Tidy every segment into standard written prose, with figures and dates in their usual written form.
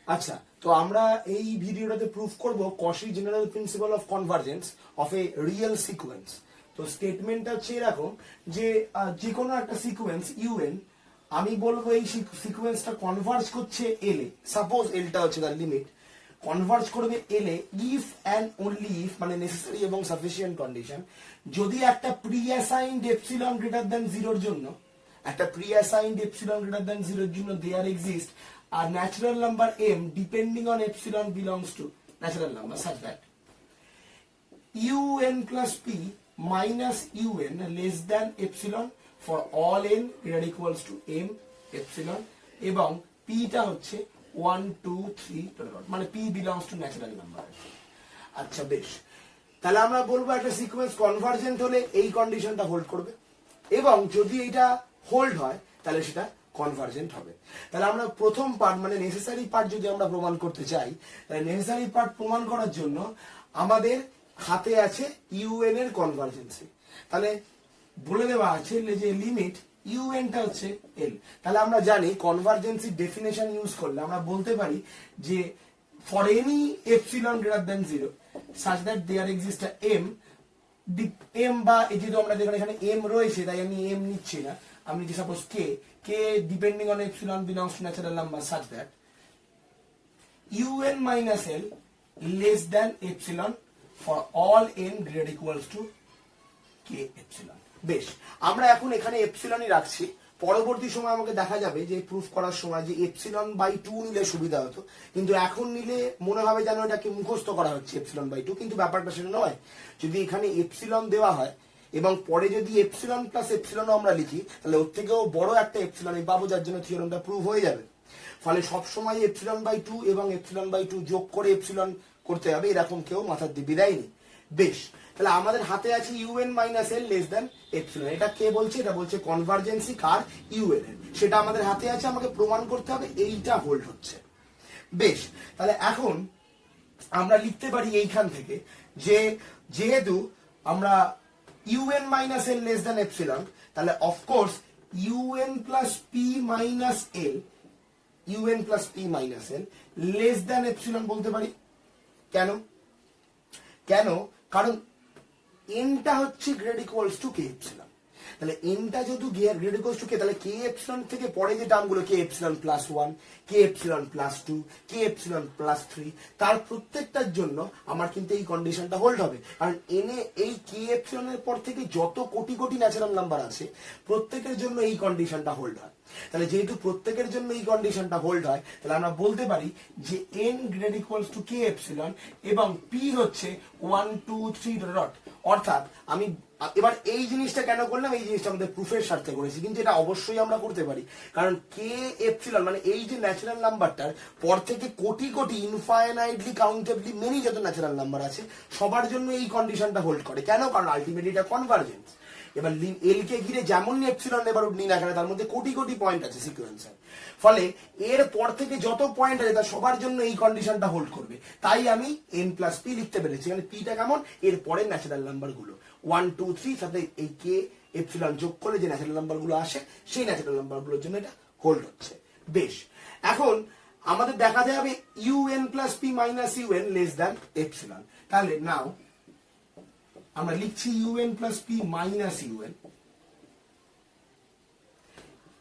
আচ্ছা, তো আমরা এই ভিডিওটাতে প্রুফ করব Cauchy general principal of convergence of A real sequence. তো স্টেটমেন্টটা হচ্ছে এরকম যে যে কোনো একটা সিকোয়েন্স ইউএন, আমি বলবো এই সিকোয়েন্সটা কনভার্জ করছে এল এ। সাপোজ এলটা হচ্ছে তার লিমিট, কনভার্জ করবে এল এ ইফ অ্যান্ড ওনলি ইফ, মানে নেসেসারি এবং সাফিসিয়েন্ট কন্ডিশন, যদি একটা pre assigned epsilon greater than জিরোর জন্য, একটা pre assigned epsilon greater than জিরোর জন্য there exist a natural number m depending on epsilon belongs to natural number such that un plus p minus un less than epsilon for all n greater equals to m epsilon এবং p টা হচ্ছে 1 2 3 মানে p belongs to natural number। আচ্ছা বেশ, তাহলে আমরা বলবো একটা সিকোয়েন্স কনভার্জেন্ট হলে এই কন্ডিশনটা হোল্ড করবে, এবং যদি এটা হোল্ড হয় তাহলে সেটা কনভার্জেন্ট হবে। তাহলে আমরা প্রথম পার্ট মানে নেসেসারি পার্ট যদি আমরা প্রমাণ করতে চাই, তাহলে নেসেসারি পার্ট প্রমাণ করার জন্য আমাদের হাতে আছে ইউএন এর কনভার্জেন্সি। তাহলে বলে দেওয়া আছে যে লিমিট ইউএন টা হচ্ছে এল। তাহলে আমরা জানি কনভার্জেন্সি ডেফিনেশন ইউজ করলে আমরা বলতে পারি যে for any epsilon greater than 0 such that there exists a m বা এই যেহেতু আমরা দেখেন এখানে m রয়েছে তাই আমি m নিচ্ছি না, আমি যে suppose k depending on epsilon belongs to natural number such that un minus l less than epsilon for all n greater equals to k epsilon। বেশ, আমরা এখন এখানে এপসিলনই রাখছি। পরবর্তী সময় আমাকে দেখা যাবে যে প্রুফ করার সময় যে এপসিলন বাই 2 নিলে সুবিধা হতো, কিন্তু এখন নিলে মনে হবে যেন এটাকে মুখস্থ করা হচ্ছে এপসিলন বাই 2, কিন্তু ব্যাপারটা সেটা নয়। যদি এখানে এপসিলন দেওয়া হয় এবং পরে যদি এপসিলন প্লাস এপসিলন আমরা লিখি, তাহলে ওর থেকেও বড় একটা এপসিলন পাবো, যার জন্য থিওরেমটা প্রুভ হয়ে যাবে। ফলে সবসময় এপসিলন বাই 2 এবং এপসিলন বাই 2 যোগ করে এপসিলন করতে হবে, এরকম কেউ মাথার দিব্যি দেয়নি। বেশ, তাহলে আমাদের হাতে আছে UN minus L less than epsilon. এটা কে বলছে? এটা বলছে কনভার্জেন্সি কার? ইউএন এর। সেটা আমাদের হাতে আছে, আমাকে প্রমাণ করতে হবে এইটা হোল্ড হচ্ছে। বেশ, তাহলে এখন আমরা লিখতে পারি এইখান থেকে যে যেহেতু আমরা un minus l less than epsilon, তাহলে of course un plus p minus l less than epsilon বলতে পারি। কেন? কারণ n টা হচ্ছে grade equals to k epsilon। তাহলে n টা যদি গ্রেড ইকুয়ালস টু k, তাহলে k epsilon থেকে পরে যে টার্মগুলো k epsilon plus 1, k epsilon plus 2, k epsilon plus 3, তার প্রত্যেকটার জন্য আমার কিন্তু এই কন্ডিশনটা হোল্ড হবে। কারণ n এ এই k epsilon এর পর থেকে যত কোটি কোটি ন্যাচারাল নাম্বার আছে প্রত্যেকের জন্য এই কন্ডিশনটা হোল্ড হয়। তাহলে যেহেতু প্রত্যেকের জন্য এই কন্ডিশনটা হোল্ড হয়, তাহলে আমরা বলতে পারি যে n grade equals to k epsilon এবং p হচ্ছে 1 2 3 অর্থাৎ আমি এবার এই জিনিসটা কেন করলাম, এই জিনিসটা আমাদের প্রুফের স্বার্থে করেছি, কিন্তু এটা অবশ্যই আমরা করতে পারি। কারণ কে এপসিলন মানে এই যে ন্যাচারাল নাম্বারটার পর থেকে কোটি কোটি ইনফাইনাইটলি কাউন্টেবলি মেনি যত ন্যাচারাল নাম্বার আছে সবার জন্য এই কন্ডিশনটা হোল্ড করে। কেন? কারণ আলটিমেটলি এটা কনভার্জেন্স। এবার এল কে ঘিরে যেমন এপসিলন এবার নিই না কেন, তার মধ্যে কোটি কোটি পয়েন্ট আছে সিকোয়েন্সের। ফলে এর পর থেকে যত পয়েন্ট আছে তার সবার জন্য এই কন্ডিশনটা হোল্ড করবে। তাই আমি n প্লাস পি লিখতে পেরেছি। মানে পিটা কেমন? এর পরের ন্যাচারাল নাম্বার গুলো 1 2 3 সাথে এই কে এপসিলন যোগ করে যে ন্যাচারাল নাম্বার গুলো আসে সেই ন্যাচারাল নাম্বার গুলোর জন্য এটা হোল্ড হচ্ছে। বেশ, এখন আমাদের দেখাতে হবে un plus P minus un less than epsilon. তাহলে নাও আমরা লিখছি un plus P minus un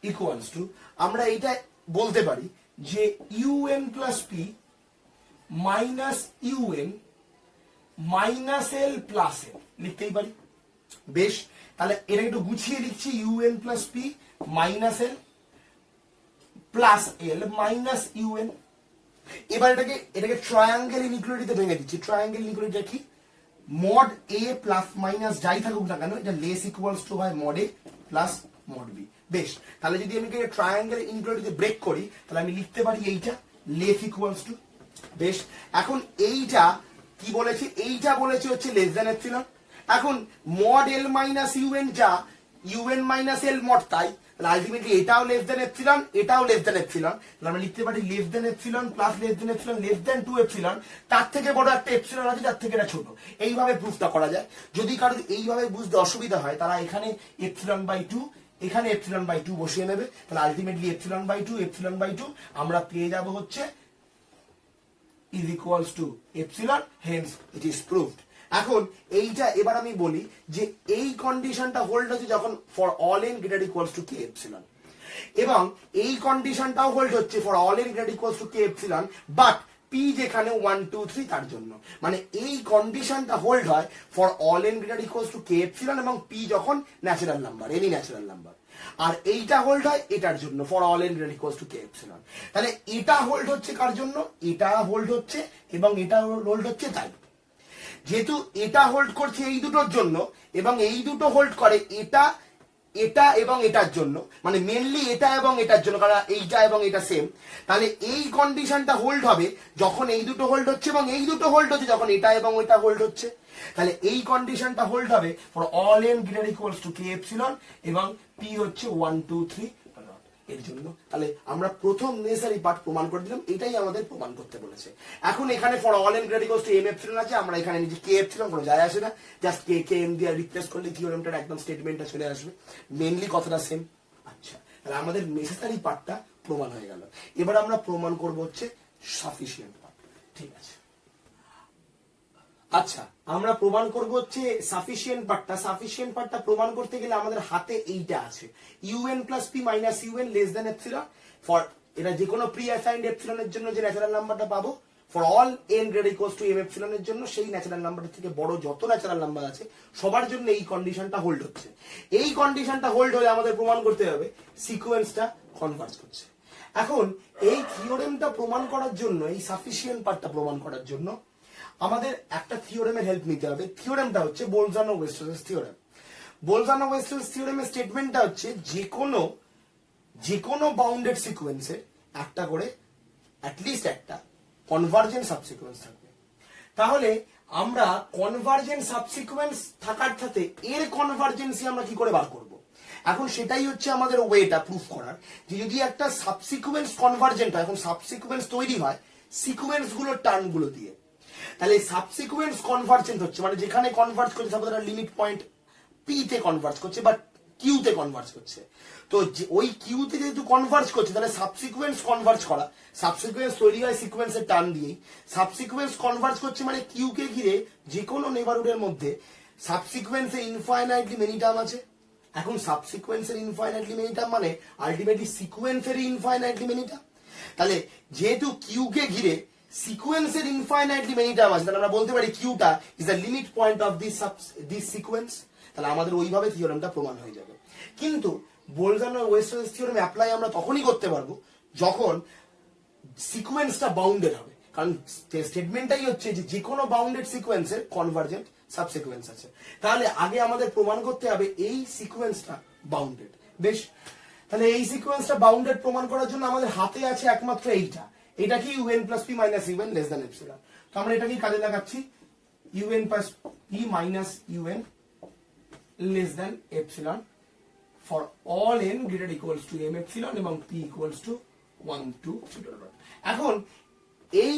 equals to, আমরা এটা বলতে পারি যে un plus P minus un minus L plus L লিখতেই পারি। বেশ, তাহলে এটা একটু গুছিয়ে লিখছি un plus P minus L plus L minus un। এবার এটাকে ট্রায়াঙ্গেল ইনইকুয়ালিটিতে ভেঙে দিচ্ছি। ট্রায়াঙ্গেল ইনইকুয়ালিটি কি? মড এ প্লাস মাইনাস যাই থাকুক না কেন, এটা লেস ইকুয়ালস টু হয় মড এ প্লাস মড বি। বেশ, তাহলে যদি আমি ট্রায়াঙ্গেল ইনইকুয়ালিটিতে ব্রেক করি, তাহলে আমি লিখতে পারি এইটা লেস ইকুয়ালস টু। বেশ, এখন এইটা কি বলেছে? এইটা বলেছে হচ্ছে লেস দ্যান এপসিলন। এখন মড এল মাইনাস ইউএন যা ইউএন মাইনাস এল মড তাই, তাহলে আলটিমেটলি এটাও লেস দ্যান এপসিলন, এটাও লেস দ্যান এপসিলন। তাহলে আমরা লিখতে পারি less than epsilon plus less than epsilon less than 2 epsilon. তার থেকে বড় একটা এপসিলন আছে যার থেকে এটা ছোট। এইভাবে প্রুফটা করা যায়। যদি কারোর এইভাবে বুঝতে অসুবিধা হয়, তারা এখানে এপসিলন বাই 2 এখানে এপসিলন বাই 2 বসিয়ে নেবে। তাহলে আলটিমেটলি এপসিলন বাই 2 আমরা পেয়ে যাব হচ্ছে is equals to epsilon, hence it is proved. এখন এইটা এবার আমি বলি যে এই কন্ডিশনটা হোল্ড হচ্ছে যখন for all n greater equals to k epsilon, এবং এই কন্ডিশনটাও হোল্ড হচ্ছে for all n greater equals to k epsilon, but P যেখানে 1 2 3 তার জন্য, মানে এই কন্ডিশনটা হোল্ড হয় for all n greater equals to k epsilon এবং পি যখন natural number, any natural number, আর এইটা হোল্ড হয় এটার জন্য for all n greater equals to k epsilon. তাহলে এটা হোল্ড হচ্ছে কার জন্য, এটা হোল্ড হচ্ছে এবং এটা হোল্ড হচ্ছে, তাই যেহেতু এটা হোল্ড করছে এই দুটোর জন্য এবং এই দুটো হোল্ড করে এটা এটা এবং এটার জন্য, মানে মেনলি এটা এবং এটার জন্য, কারণ এইটা এবং এটা সেম, তাহলে এই কন্ডিশনটা হোল্ড হবে যখন এই দুটো হোল্ড হচ্ছে এবং এই দুটো হোল্ড হচ্ছে যখন এটা এবং এটা হোল্ড হচ্ছে। তাহলে এই কন্ডিশনটা হোল্ড হবে for all n greater equals to k epsilon এবং পি হচ্ছে 1 2 3 এর জন্য। তাহলে আমরা প্রথম নেসেসারি পার্ট প্রমাণ করে দিলাম, এটাই আমাদের প্রমাণ করতে বলেছে। এখন এখানে for all n greater equals two m epsilon আছে, আমরা এখানে নিচে কে এপসিলন কোনো যায় আসে না, জাস্ট কে কে এম দিয়ে রিপ্লেস করলে থিওরেমটার একদম স্টেটমেন্টটা চলে আসবে, মেইনলি কথাটা সেম। আচ্ছা, তাহলে আমাদের নেসেসারি পার্টটা প্রমাণ হয়ে গেল। এবার আমরা প্রমাণ করব হচ্ছে সাফিসিয়েন্ট পার্ট। ঠিক আছে, আচ্ছা আমরা প্রমাণ করব হচ্ছে সাফিসিয়েন্ট পার্টটা। সাফিসিয়েন্ট পার্টটা প্রমাণ করতে গেলে আমাদের হাতে এইটা আছে, un plus P minus un less than epsilon, for এটা যে কোনো প্রি অ্যাসাইন্ড এপসিলনের জন্য যে ন্যাচারাল নাম্বারটা পাবো for all n greater equals two m এপসিলনের জন্য সেই ন্যাচারাল নাম্বারের থেকে বড় যত ন্যাচারাল নাম্বার আছে সবার জন্য এই কন্ডিশনটা হোল্ড হচ্ছে। এই কন্ডিশনটা হোল্ড হলে আমাদের প্রমাণ করতে হবে সিকোয়েন্সটা কনভার্জ করছে। এখন এই থিওরেমটা প্রমাণ করার জন্য, এই সাফিসিয়েন্ট পার্টটা প্রমাণ করার জন্য আমাদের একটা থিওরেমের হেল্প নিতে হবে। থিওরেমটা হচ্ছে বোলজানো-ওয়েস্টার্স থিওরেম। বোলজানো-ওয়েস্টার্স থিওরেমের স্টেটমেন্টটা হচ্ছে যে কোনো বাউন্ডেড সিকোয়েন্সের একটা করে অ্যাটলিস্ট একটা কনভার্জেন্ট সাবসিকোয়েন্স থাকবে। তাহলে আমরা কনভার্জেন্ট সাবসিকোয়েন্স থাকার সাথে এর কনভার্জেন্সই আমরা কি করে বার করব? এখন সেটাই হচ্ছে আমাদের ওয়েটা প্রুফ করার, যে যদি একটা সাবসিকোয়েন্স কনভার্জেন্ট হয়, এখন সাবসিকোয়েন্স তৈরি হয় সিকোয়েন্স গুলোর টার্ম গুলো দিয়ে, তাহলে সাবসিকোয়েন্স কনভার্জেন্ট হচ্ছে মানে যেখানে কনভার্জ করছে সাপোজ একটা লিমিট পয়েন্ট পি তে কনভার্জ করছে বা কিউ তে কনভার্জ করছে, তো ওই কিউ তে যেহেতু কনভার্জ করছে তাহলে সাবসিকোয়েন্স কনভার্জ করা, সাবসিকোয়েন্স তৈরি হয় সিকোয়েন্সের টার্ম দিয়েই, সাবসিকোয়েন্স কনভার্জ করছে মানে কিউ কে ঘিরে যে কোনো নেবারহুডের মধ্যে সাবসিকোয়েন্সের ইনফাইনাইটলি মেনি টার্ম আছে। এখন সাবসিকোয়েন্সের ইনফাইনাইটলি মেনি টার্ম মানে আলটিমেটলি সিকোয়েন্সের ইনফাইনাইটলি মেনি টার্ম। তাহলে যেহেতু কিউ কে ঘিরে সিকোয়েন্সের ইনফাইনাইটলি মেনি টার্ম আছে, তাহলে আমরা বলতে পারি কিউটা is the limit point of this sequence. তাহলে আমাদের ওইভাবে থিওরেমটা প্রমাণ হয়ে যাবে। কিন্তু বোলজানো-ওয়েস্টার্স থিওরেম অ্যাপ্লাই আমরা তখনই করতে পারবো যখন সিকোয়েন্সটা বাউন্ডেড হবে, কারণ স্টেটমেন্টটাই হচ্ছে যে কোনো বাউন্ডেড সিকোয়েন্সের কনভার্জেন্ট সাবসিকোয়েন্স আছে। তাহলে আগে আমাদের প্রমাণ করতে হবে এই সিকোয়েন্সটা বাউন্ডেড। বেশ, তাহলে এই সিকোয়েন্সটা বাউন্ডেড প্রমাণ করার জন্য আমাদের হাতে আছে একমাত্র এটা কি un plus P minus un less than epsilon. তো আমরা এটাকে কাজে লাগাচ্ছি, un plus P minus un less than epsilon for all n greater equals two m epsilon এবং p ইকুয়ালস টু 1 2 3। এখন এই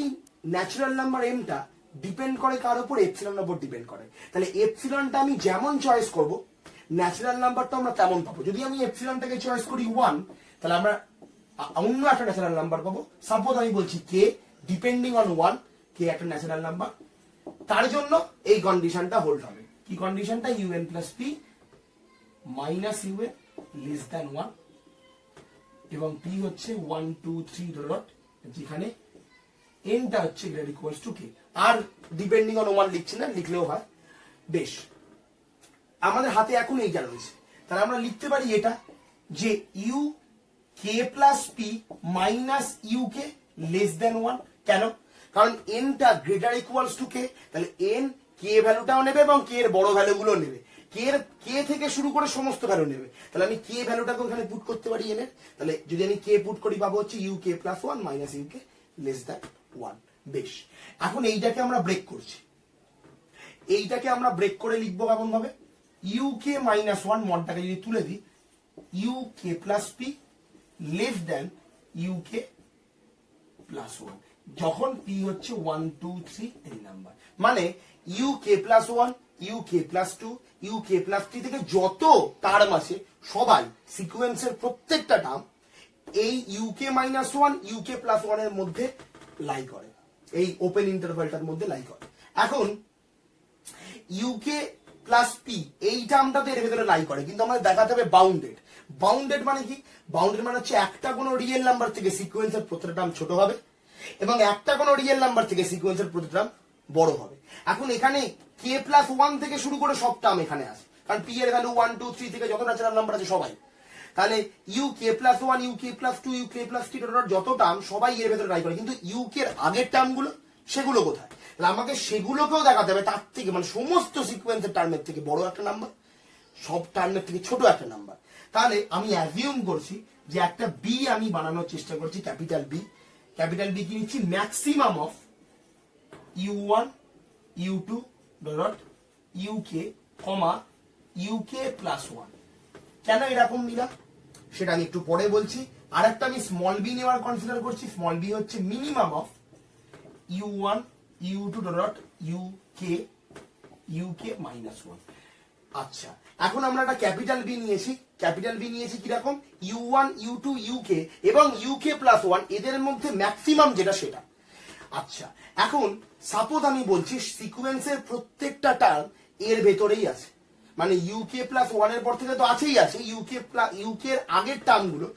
ন্যাচারাল নাম্বার m টা ডিপেন্ড করে কার উপর? এপসিলনের উপর ডিপেন্ড করে। তাহলে এপসিলনটা আমি যেমন চয়েস করব ন্যাচারাল নাম্বারটা আমরা তেমন পাবো। যদি আমি এপসিলনটাকে চয়েস করি 1, তাহলে আমরা অন্য একটা ন্যাচারাল নাম্বার পাবো। সাপোজ আমি বলছি কে ডিপেন্ডিং অন 1, কে একটা ন্যাচারাল নাম্বার, তার জন্য এই কন্ডিশনটা হোল্ড হবে। কি কন্ডিশনটা? un plus P minus un less than 1 এবং p হচ্ছে 1 2 3 ডট, যেখানে n টা হচ্ছে গ্রেটার ইকুয়ালস টু কে। আর ডিপেন্ডিং অন 1 লিখছি না, লিখলেও হয়। বেশ, আমাদের হাতে এখন এইটা রয়েছে, তাহলে আমরা লিখতে পারি এটা যে U K plus P minus U K less than 1। কেন? কারণ n টা গ্রেটার ইকুয়ালস টু কে, তাহলে n কে ভ্যালুটাও নেবে এবং কে এর বড় ভ্যালুগুলো নেবে, কে থেকে শুরু করে সমস্ত ভ্যালু নেবে। তাহলে আমি কে ভ্যালুটাকে ওখানে পুট করতে পারি n এর, তাহলে যদি আমি কে পুট করি পাবো হচ্ছে U K plus 1 minus U K less than 1। বেশ, এখন এইটাকে আমরা ব্রেক করছি, এইটাকে আমরা ব্রেক করে লিখবো কেমন ভাবে? ইউ কে মাইনাস 1 মনটাকে যদি তুলে দিই, U K plus P less than U K plus 1, যখন পি হচ্ছে 1 2 3 এই নাম্বার, মানে U K plus 1 U K plus 2 U K plus 3 থেকে যত টার্ম আছে সবাই সিকোয়েন্সের প্রত্যেকটা টার্ম এই U K minus 1 U K plus 1 এর মধ্যে লাই করে। এই ওপেন ইন্টারভালটার মধ্যে লাই করে। এখন ইউকে প্লাস পি এই টার্মটাতে এর ভেতরে লাই করে, কিন্তু আমাদের দেখাতে হবে বাউন্ডেড। বাউন্ডেড মানে কি? বাউন্ডেড মানে হচ্ছে একটা কোনো রিয়েল নাম্বার থেকে সিকোয়েন্সের প্রতিটা টার্ম ছোট হবে এবং একটা কোনো রিয়েল নাম্বার থেকে সিকোয়েন্সের প্রতিটা টার্ম বড় হবে। এখন এখানে কে প্লাস ওয়ান থেকে শুরু করে সব টার্ম এখানে আছে, কারণ পি এর ভ্যালু 1 2 3 থেকে যত ন্যাচারাল নাম্বার আছে সবাই। তাহলে U K plus one, U K plus two, U K plus three যত টার্ম সবাই এর ভেতরে লাই করে, কিন্তু ইউ কে এর আগের টার্ম গুলো সেগুলো কোথায়? তাহলে আমাকে সেগুলোকেও দেখাতে হবে তার থেকে, মানে সমস্ত সিকোয়েন্সের টার্মের থেকে বড় একটা নাম্বার, সব টার্মের থেকে ছোট একটা নাম্বার। তাহলে আমি অ্যাজিউম করছি যে একটা বি আমি বানানোর চেষ্টা করছি, ক্যাপিটাল বি। ক্যাপিটাল বি কি নিচ্ছি? Maximum of u1 u2 dot uk comma uk plus 1। কেন এরকম নিলাম সেটা আমি একটু পরে বলছি। আর একটা আমি স্মল বি নেওয়ার কনসিডার করছি। স্মল বি হচ্ছে minimum of u1 u2 dot uk minus 1। আচ্ছা, এখন আমরা একটা ক্যাপিটাল বি নিয়েছি। ক্যাপিটাল বি নিয়েছি কিরকম? u1 u2 uk এবং uk প্লাস 1 এদের মধ্যে ম্যাক্সিমাম যেটা সেটা। আচ্ছা, এখন সাপোজ আমি বলছি সিকোয়েন্সের প্রত্যেকটা টার্ম এর ভেতরেই আছে, মানে ইউকে প্লাস ওয়ান এর পর থেকে তো আছেই আছে, ইউকে এর আগের টার্ম গুলো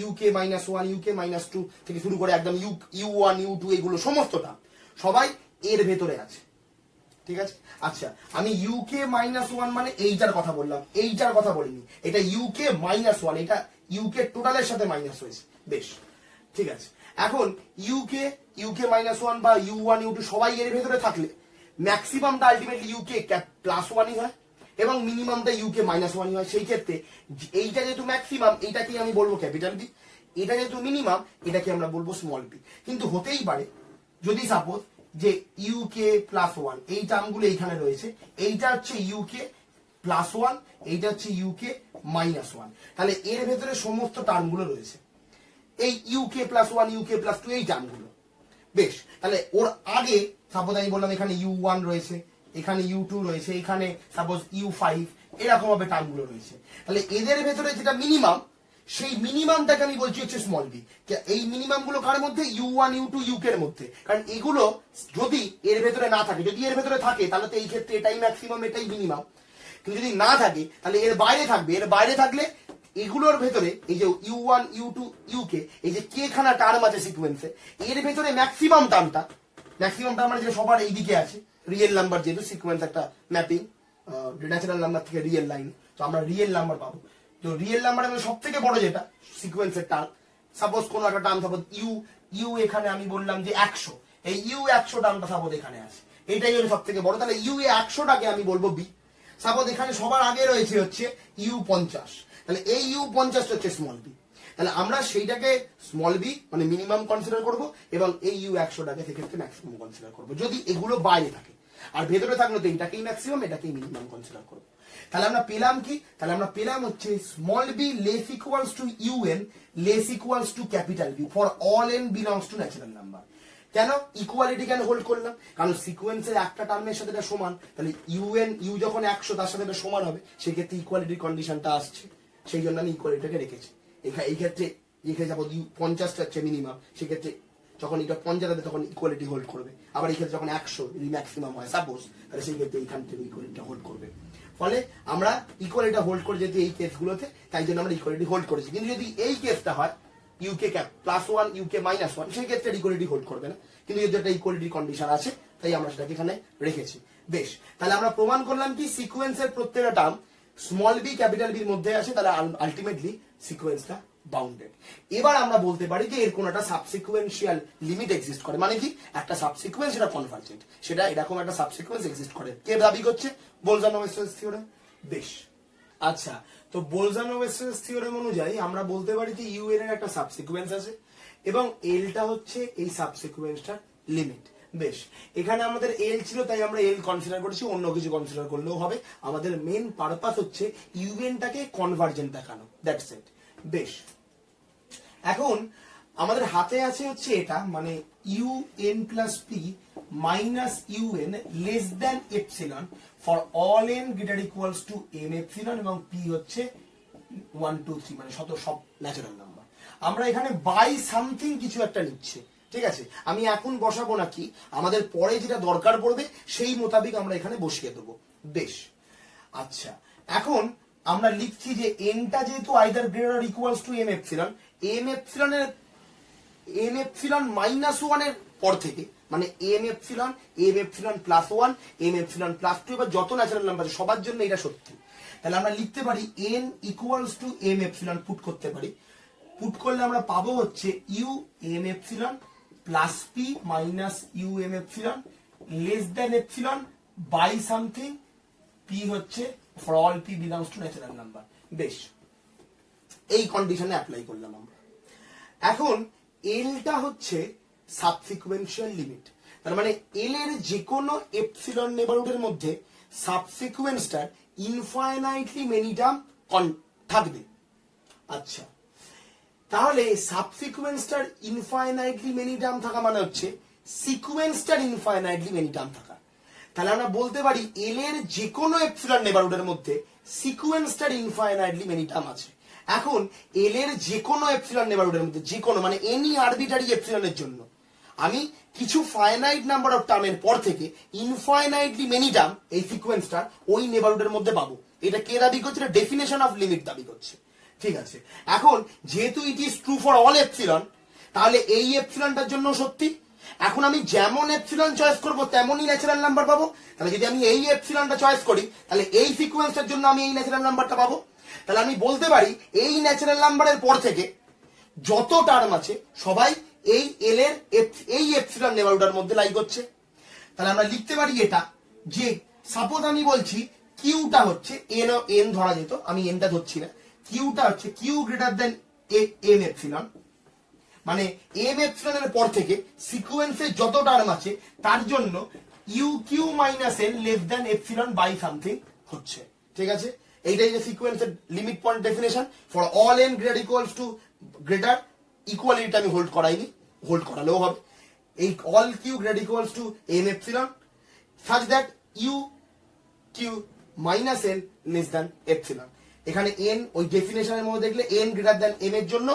U K minus one, U K minus two থেকে শুরু করে একদম ইউ1 ইউ2 এগুলো সমস্ত টার্ম সবাই এর ভেতরে আছে, ঠিক আছে। আচ্ছা, আমি ইউকে মাইনাস ওয়ান মানে এইটার কথা বললাম, এইটার কথা বলিনি। এটা ইউকে মাইনাস ওয়ান, এটা ইউকে টোটালের সাথে মাইনাস হয়েছে, বেশ ঠিক আছে। এখন ইউকে মাইনাস ওয়ান বা ইউ1 ইউ2 সবাই এর ভেতরে থাকলে ম্যাক্সিমামটা আলটিমেটলি ইউকে প্লাস ওয়ানই হয় এবং মিনিমামটা ইউকে মাইনাস ওয়ানই হয়। সেই ক্ষেত্রে এইটা যেহেতু ম্যাক্সিমাম, এইটাকে আমি বলবো ক্যাপিটাল বি, এটা যেহেতু মিনিমাম, এটাকে আমরা বলবো স্মল বি। কিন্তু হতেই পারে যদি সাপোজ যে ইউকে প্লাস ওয়ান এই টার্মগুলো এইখানে রয়েছে, এইটা হচ্ছে ইউকে প্লাস ওয়ান, এইটা হচ্ছে ইউকে মাইনাস ওয়ান, তাহলে এর ভেতরে সমস্ত টার্মগুলো রয়েছে এই U K plus one, U K plus two এই টার্মগুলো। বেশ, তাহলে ওর আগে সাপোজ আমি বললাম এখানে u1 রয়েছে, এখানে u2 রয়েছে, এখানে সাপোজ u5, এরকম ভাবে টার্মগুলো রয়েছে। তাহলে এদের ভেতরে যেটা মিনিমাম, সেই মিনিমামটাকে আমি বলছি হচ্ছে স্মল বি। এই মিনিমাম গুলো কার মধ্যে? u1 u2 uk এর মধ্যে, কারণ এগুলো যদি এর ভেতরে না থাকে, যদি এর ভেতরে থাকে তাহলে তো এই ক্ষেত্রে এটাই ম্যাক্সিমাম, এটাই মিনিমাম। কিন্তু যদি না থাকে তাহলে এর বাইরে থাকবে। এর বাইরে থাকলে এগুলোর ভেতরে এই যে u1 u2 uk এই যে কে খানা টার্ম আছে সিকোয়েন্সে, এর ভেতরে ম্যাক্সিমাম টার্ম মানে যে সবার এইদিকে আছে, রিয়েল নাম্বার, যেহেতু সিকোয়েন্স একটা ম্যাপিং ন্যাচারাল নাম্বার থেকে রিয়েল লাইন, তো আমরা রিয়েল নাম্বার পাবো। তো রিয়েল নাম্বারের মধ্যে সব থেকে বড় যেটা সিকোয়েন্সের টার্ম, সাপোজ কোন একটা টার্ম, সাপোজ ইউ এখানে আমি বললাম যে 100, এই u100 টার্মটা সাপোজ এখানে আছে, এইটাই হলো সব থেকে বড়। তাহলে u100টাকে আমি বলবো বি। সাপোজ এখানে সবার আগে রয়েছে হচ্ছে u50, তাহলে এই u50 হচ্ছে স্মল বি। তাহলে আমরা সেইটাকে স্মল বি মানে মিনিমাম কনসিডার করব এবং এই u100টাকে সেক্ষেত্রে ম্যাক্সিমাম কনসিডার করব যদি এগুলো বাইরে থাকে। আর ভেতরে থাকলে তো এটাকেই ম্যাক্সিমাম, এটাকেই মিনিমাম কনসিডার করব। তাহলে আমরা পেলাম কি? তাহলে আমরা পেলাম হচ্ছে small B less equals to U N less equals to capital B for all N belongs to natural number. কেন ইকুয়ালিটি কেন হোল্ড করলাম? কারণ সিকোয়েন্সের একটা টার্মের সাথে এটা সমান, তাহলে ইউ যখন 100 তার সাথে এটা সমান হবে, সেক্ষেত্রে ইকুয়ালিটির কন্ডিশনটা আসছে, সেই জন্য আমি ইকুয়ালিটিটাকে রেখেছি। এই ক্ষেত্রে এখানে যাবো 50টা হচ্ছে মিনিমাম, সেক্ষেত্রে যখন এটা 50 হবে তখন ইকুয়ালিটি হোল্ড করবে। আবার এই ক্ষেত্রে যখন 100 যদি ম্যাক্সিমাম হয় সাপোজ, তাহলে সেই ক্ষেত্রে এইখান থেকে ইকুয়ালিটিটা হোল্ড করবে। ফলে আমরা ইকুয়ালিটিটা হোল্ড করে যেতে এই কেসগুলোতে, তাই জন্য আমরা ইকুয়ালিটি হোল্ড করেছি। কিন্তু যদি এই কেসটা হয় UK plus one U K minus one, সেই ক্ষেত্রে ইকুয়ালিটি হোল্ড করবে না। কিন্তু যদি একটা ইকুয়ালিটির কন্ডিশন আছে, তাই আমরা সেটাকে এখানে রেখেছি। বেশ, তাহলে আমরা প্রমাণ করলাম কি সিকোয়েন্সের প্রত্যেকটা টার্ম স্মল বি ক্যাপিটাল বির মধ্যে আছে, তাহলে আলটিমেটলি সিকোয়েন্সটা বাউন্ডেড। এবার আমরা বলতে পারি যে এর কোন একটা সাবসিকুয়েন্সিয়াল লিমিট এক্সিস্ট করে, মানে কি একটা সাবসিকুয়েন্স এটা কনভার্জেন্ট, সেটা এরকম একটা সাবসিকুয়েন্স এক্সিস্ট করে। কে দাবি করছে? Bolzano-Wessels theorem. বেশ, আচ্ছা, তো বোলজানো-ওয়েসেলস থিওরেম অনুযায়ী আমরা বলতে পারি যে ইউ এর একটা সাবসিকুয়েন্স আছে এবং এলটা হচ্ছে এই সাবসিকুয়েন্সটার লিমিট। বেশ, এখানে আমাদের এল ছিল তাই আমরা এল কনসিডার করেছি, অন্য কিছু কনসিডার করলেও হবে। আমাদের মেন পারপাস হচ্ছে ইউএনটাকে কনভার্জেন্ট দেখানো, দ্যাটস ইট। বেশ, এখন আমাদের হাতে আছে হচ্ছে এটা, মানে U N plus P minus U N less than epsilon for all N greater equals to M epsilon, এবং পি হচ্ছে 1 2 3 মানে সব ন্যাচারাল নাম্বার। আমরা এখানে বাই সামথিং কিছু একটা নিচ্ছে, ঠিক আছে, আমি এখন বসাবো না কি, আমাদের পরে যেটা দরকার পড়বে সেই মোতাবেক আমরা এখানে বসিয়ে দেবো। বেশ, আচ্ছা এখন আমরা লিখছি যে এনটা যেহেতু either greater or equals to M epsilon minus ওয়ানের পর থেকে, মানে M epsilon plus one, M epsilon plus two, এবার যত ন্যাচারাল নাম্বার আছে সবার জন্য এটা সত্যি। তাহলে আমরা লিখতে পারি n equals to M epsilon, put করতে পারি। পুট করলে আমরা পাবো হচ্ছে U M epsilon plus P minus U M epsilon less than epsilon by something, p হচ্ছে for all p belongs to natural number. বেশ, এই কন্ডিশনে অ্যাপ্লাই করলাম আমরা। এখন এলটা হচ্ছে সাবসিকুয়েন্সিয়াল লিমিট, তার মানে এল এর যে কোনো এপসিলন নেবারহুডের মধ্যে সাবসিকুয়েন্সটার ইনফাইনাইটলি মেনি টার্ম থাকবে। আচ্ছা, তাহলে সাবসিকুয়েন্সটার ইনফাইনাইটলি মেনি টার্ম থাকা মানে হচ্ছে সিকুয়েন্সটার ইনফাইনাইটলি মেনি টার্ম থাকা। তাহলে আমরা বলতে পারি এল এর যে কোনো এপসিলন নেবারহুডের মধ্যে সিকুয়েন্সটার ইনফাইনাইটলি মেনি টার্ম আছে। এখন এল এর যে কোনো এপসিলন নেবারহুডের মধ্যে, যে কোনো মানে এনি আরবিটারি এপসিলনের জন্য আমি কিছু ফাইনাইট নাম্বার অফ টার্মের পর থেকে ইনফাইনাইটলি মেনি টার্ম এই সিকোয়েন্সটা ওই নেবারহুডের মধ্যে পাবো। এটা কে দাবি করছে? ডেফিনেশন অফ লিমিট দাবি করছে। ঠিক আছে, এখন যেহেতু it is true for all epsilon, তাহলে এই এপসিলনটার জন্য সত্যি। এখন আমি যেমন এপসিলন চয়েস করবো তেমনই ন্যাচারাল নাম্বার পাবো। তাহলে যদি আমি এই এপসিলনটা চয়েস করি তাহলে এই সিকোয়েন্সটার জন্য আমি এই ন্যাচারাল নাম্বারটা পাবো। তাহলে আমি বলতে পারি এই ন্যাচারাল নাম্বারের পর থেকে যত টার্ম আছে সবাই এই এল এর এই এপসিলন নেবারহুডের মধ্যে লাই করছে। তাহলে আমরা লিখতে পারি এটা যে সাপোজ আমি বলছি কিউটা হচ্ছে এন ধরা যেত, আমি এনটা ধরছি না, কিউটা হচ্ছে Q greater than M epsilon, মানে এম এপসিলনের পর থেকে সিকোয়েন্সের যত টার্ম আছে তার জন্য U Q minus N less than epsilon by something হচ্ছে। ঠিক আছে, এইটাই যে সিকোয়েন্সের limit point definition for all N greater equals to greater, equality আমি হোল্ড করাইনি, হোল্ড করালেও হবে। এই all Q greater equals to M epsilon such that U Q minus N less than epsilon. এখানে এন ওই ডেফিনেশনের মধ্যে দেখলে এন গ্রেটার দেন এম এর জন্য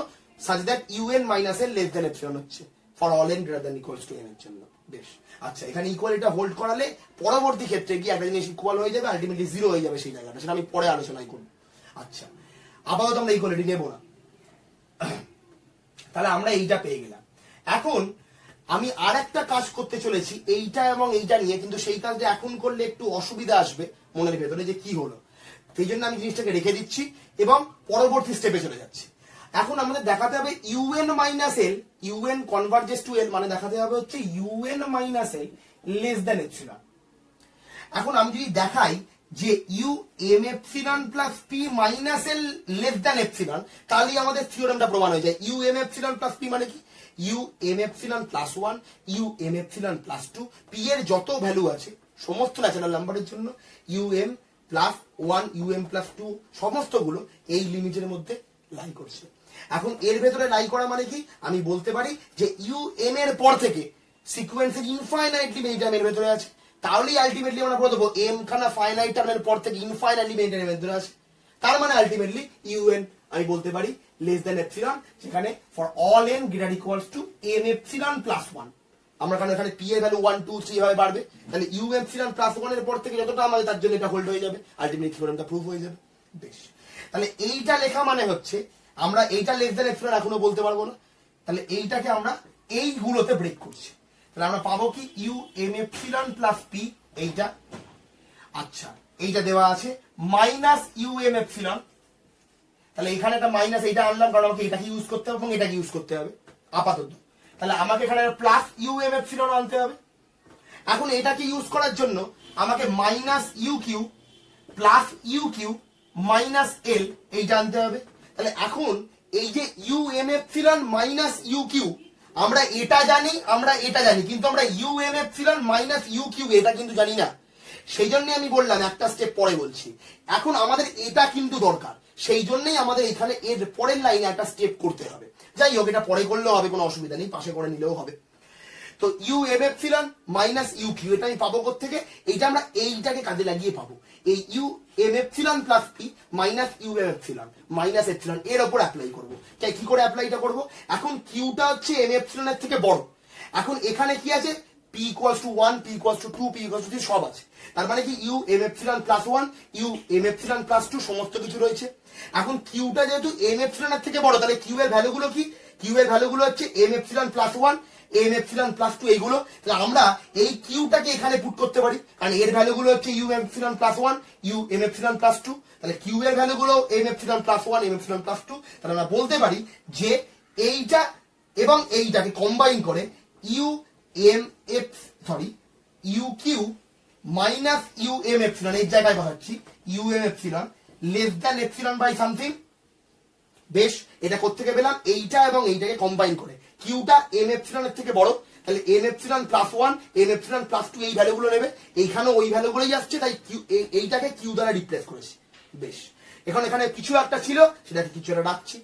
such that u n minus N less than epsilon হচ্ছে for all N greater than equals to m এর জন্য। বেশ, আচ্ছা এখানে ইকুয়ালিটা হোল্ড করালে পরবর্তী ক্ষেত্রে গিয়ে একটা জিনিস ইকুয়াল হয়ে যাবে, আলটিমেটলি জিরো হয়ে যাবে সেই জায়গাটা, সেটা আমি পরে আলোচনায় করবো। আচ্ছা, আপাতত আমরা ইকুয়ালিটি নেবো না। তাহলে আমরা এইটা পেয়ে গেলাম। এখন আমি আর একটা কাজ করতে চলেছি এইটা এবং এইটা নিয়ে, কিন্তু সেই কাজটা এখন করলে একটু অসুবিধা আসবে মনের ভেতরে যে কি হলো, সেই জন্য আমি জিনিসটাকে রেখে দিচ্ছি এবং পরবর্তী স্টেপে চলে যাচ্ছি। এখন আমাদের দেখাতে হবে u n minus L, u n converges to L, মানে দেখাতে হবে হচ্ছে u n minus L less than epsilon. এখন আমি যদি দেখাই যে u M epsilon plus P minus L less than epsilon, তাহলে আমাদের থিওরেমটা প্রমাণ হয়ে যায়। U M epsilon plus p মানে কি? U M epsilon plus one, U M epsilon plus two, p এর যত ভ্যালু আছে সমস্ত ন্যাচারাল নাম্বারের জন্য u M plus one, you M plus two সমস্তগুলো এই লিমিটের মধ্যে লাই করছে। এখন এর ভেতরে লাই করা মানে কি? আমি বলতে পারি যে ইউ এম এর পর থেকে সিকোয়েন্সের ইনফাইনাইটলি মেনি টার্ম এর ভেতরে আছে, তাহলেই আলটিমেটলি আমরা বলে দেবো এম খানা ফাইনাইট টার্মের পর থেকে ইনফাইনাইটলি মেনি টার্মের ভেতরে আছে, তার মানে আলটিমেটলি ইউএন আমি বলতে পারি লেস দেন এপসিলন, যেখানে for all N greater equals to M epsilon plus one. আমরা কারণ এখানে পি এর ভ্যালু 1 2 3 ভাবে বাড়বে, তাহলে ইউ এপসিলন প্লাস ওয়ান এর পর থেকে যতটা আমাদের তার জন্য এটা হোল্ড হয়ে যাবে, আলটিমেটলি থিওরেমটা প্রুফ হয়ে যাবে। বেশ, তাহলে এইটা লেখা মানে হচ্ছে আমরা এইটা লেস দেন এপসিলন এখনো বলতে পারবো না, তাহলে এইটাকে আমরা এইগুলোতে ব্রেক করছি। তাহলে আমরা পাবো কি U M epsilon plus P, এইটা আচ্ছা এইটা দেওয়া আছে মাইনাস ইউ এম এপসিলন, তাহলে এখানে একটা মাইনাস এইটা আনলাম কারণ আমাকে এটাকে ইউজ করতে হবে এবং এটাকে ইউজ করতে হবে আপাতত, তাহলে আমাকে এখানে প্লাস ইউ এম এপসিলন আনতে হবে। এখন এটাকে ইউজ করার জন্য আমাকে minus you q plus u Q minus L এইটা আনতে হবে। তাহলে এখন এই যে u M epsilon minus you q আমরা এটা জানি, আমরা এটা জানি, কিন্তু আমরা u M epsilon minus you Q এটা কিন্তু জানি না। সেই জন্য আমি বললাম একটা স্টেপ পরে বলছি, এখন আমাদের এটা কিন্তু দরকার, সেই জন্যই আমাদের এখানে এর পরের লাইনে একটা স্টেপ করতে হবে। যাই হোক, এটা পরে করলেও হবে, কোনো অসুবিধা নেই, পাশে করে নিলেও হবে। তো U M epsilon minus you Q এটা আমি পাবো কোত্থেকে? এইটা আমরা এইটাকে কাজে লাগিয়ে পাবো, এই U M epsilon plus P minus U M epsilon minus epsilon এর ওপর অ্যাপ্লাই করবো। কি করে অ্যাপ্লাইটা করবো? এখন কিউটা হচ্ছে এম এপসিলনের থেকে বড়, এখন এখানে কি আছে, p equals to 1, p equals to 2, p equals to 3 সব আছে। তার মানে কি U M epsilon plus 1, U M epsilon plus 2 সমস্ত কিছু রয়েছে। এখন কিউটা যেহেতু এম এপসিলনের থেকে বড়, তাহলে কিউ এর ভ্যালুগুলো কি, কিউ এর ভ্যালুগুলো হচ্ছে M epsilon plus 1, M epsilon plus 2 এইগুলো। তাহলে আমরা এই কিউটাকে এখানে পুট করতে পারি, কারণ এর ভ্যালুগুলো হচ্ছে u epsilon plus 1, U M epsilon plus 2। তাহলে কিউ এর ভ্যালুগুলো m epsilon plus 1, M epsilon plus 2। তাহলে আমরা বলতে পারি যে এইটা এবং এইটাকে কম্বাইন করে U M F sorry U Q minus U M epsilon, এই জায়গায় বসাচ্ছি U M epsilon less than epsilon by something. বেশ, এটা কোত্থেকে পেলাম, এইটা এবং এইটাকে কম্বাইন করে। কিউটা এম এপসিলনের থেকে বড়, তাহলে M epsilon plus 1, M epsilon plus 2 এই ভ্যালুগুলো নেবে, এইখানেও ওই ভ্যালুগুলোই আসছে, তাই এইটাকে কিউ দ্বারা রিপ্লেস করেছি। বেশ, এখন এখানে কিছু একটা ছিল, সেটাকে কিছু একটা রাখছি।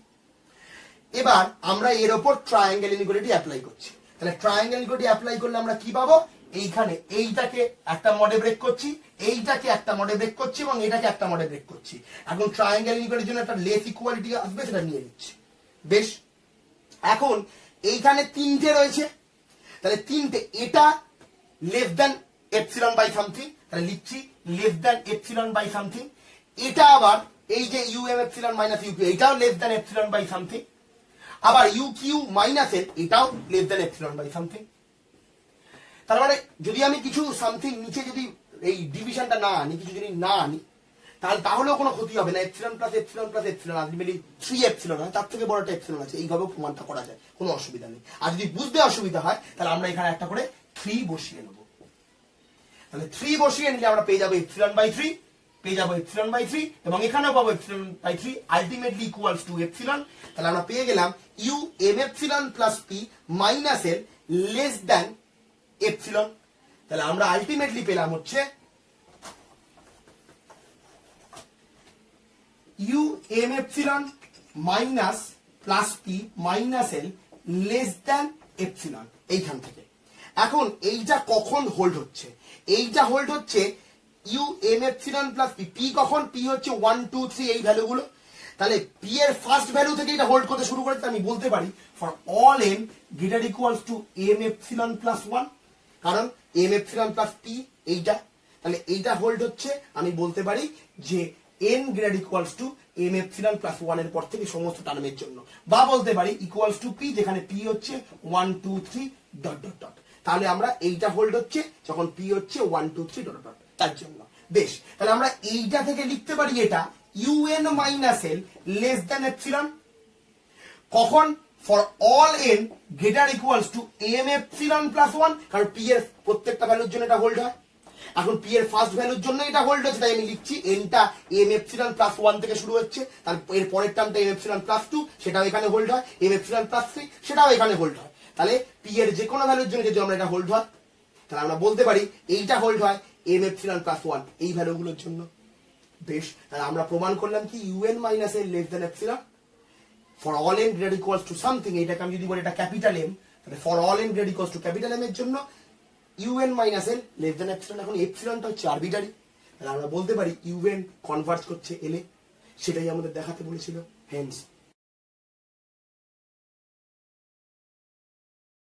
এবার আমরা এর ওপর ট্রায়াঙ্গেল ইনইকুয়ালিটি অ্যাপ্লাই করছি। তাহলে ট্রায়াঙ্গেল ইনইকুয়ালিটি অ্যাপ্লাই করলে আমরা কি পাবো, এইখানে এইটাকে একটা মডে ব্রেক করছি, এইটাকে একটা মডে ব্রেক করছি এবং এটাকে একটা মডে ব্রেক করছি। এখন ট্রায়াঙ্গেল ইনইকুয়ালিটির জন্য একটা লেস ইকুয়ালিটি আসবে, সেটা নিয়ে নিচ্ছি। বেশ, এখন এইখানে তিনটে রয়েছে, তাহলে তিনটে, এটা less than epsilon by something, তাহলে লিখছি less than epsilon by something. এটা আবার এই যে u M epsilon minus you q, এটাও less than epsilon by something. আবার ইউ কিউ মাইনাস এল, এটাও less than epsilon by something. তার মানে যদি আমি কিছু সামথিং নিচে যদি এই ডিভিশনটা না আনি, কিছু যদি না আনি, তাহলেও কোনো ক্ষতি হবে না। Epsilon plus epsilon plus epsilon ultimately 3 epsilon হয়, তার থেকে বড় একটা এপসিলন আছে, এইভাবেও প্রমাণটা করা যায়, কোনো অসুবিধা নেই। আর যদি বুঝতে অসুবিধা হয় তাহলে আমরা এখানে একটা করে 3 বসিয়ে নেব। তাহলে 3 বসিয়ে নিলে আমরা পেয়ে যাবো এপসিলন বাই 3, পেয়ে যাবো এপসিলন বাই 3, এবং এখানেও পাবো epsilon by 3 ultimately equals to epsilon. তাহলে আমরা পেয়ে গেলাম u M epsilon plus P minus L less than epsilon. তাহলে আমরা আলটিমেটলি পেলাম হচ্ছে U M epsilon minus plus P minus L less than epsilon এইখান থেকে। এখন এইটা কখন হোল্ড হচ্ছে, এইটা হোল্ড হচ্ছে U M epsilon plus P, P কখন, পি হচ্ছে 1 2 3 এই ভ্যালুগুলো। তাহলে পি এর ফার্স্ট ভ্যালু থেকে এটা হোল্ড করতে শুরু করেছে, আমি বলতে পারি for all M greater equals to M epsilon plus 1, কারণ এম এপসিলন প্লাস পি এইটা, তাহলে এইটা হোল্ড হচ্ছে, আমি বলতে পারি যে N greater equals to M epsilon plus 1 এর পর থেকে সমস্ত টার্মের জন্য, বা বলতে পারি ইকুয়ালস টু পি, যেখানে পি হচ্ছে 1 2 3 ডট ডট ডট। তাহলে আমরা এইটা হোল্ড হচ্ছে যখন পি হচ্ছে 1 2 3 ডট ডট, তার জন্য। বেশ, তাহলে আমরা এইটা থেকে লিখতে পারি এটা U N minus L less than epsilon, কখন, for all N greater equals to M epsilon plus 1, কারণ পি এর প্রত্যেকটা ভ্যালুর জন্য এটা হোল্ড হয়। এখন পি এর ফার্স্ট ভ্যালুর জন্য এটা হোল্ড হচ্ছে, তাই আমি লিখছি এনটা এম এপসিলন প্লাস 1 থেকে শুরু হচ্ছে, তার এর পরের টার্মটা এম এপসিলন প্লাস 2, সেটাও এখানে হোল্ড হয়, এম এপসিলন প্লাস 3 সেটাও এখানে হোল্ড হয়। তাহলে পি এর যে কোনো ভ্যালুর জন্য যদি আমরা এটা হোল্ড হয়, তাহলে আমরা বলতে পারি এইটা হোল্ড হয় এম এপসিলন প্লাস 1 এই ভ্যালুগুলোর জন্য। বেশ, তাহলে আমরা প্রমাণ করলাম কি U N minus L less than epsilon for all N greater equals to something. এটাকে আমি যদি বলি এটা ক্যাপিটাল এম, তাহলে for all N greater equals to capital M এর জন্য U N minus L less than epsilon. এখন এপসিলনটা হচ্ছে আরবিটারি, তাহলে আমরা বলতে পারি ইউএন কনভার্জ করছে এল এ, সেটাই আমাদের দেখাতে বলেছিল, হেন্স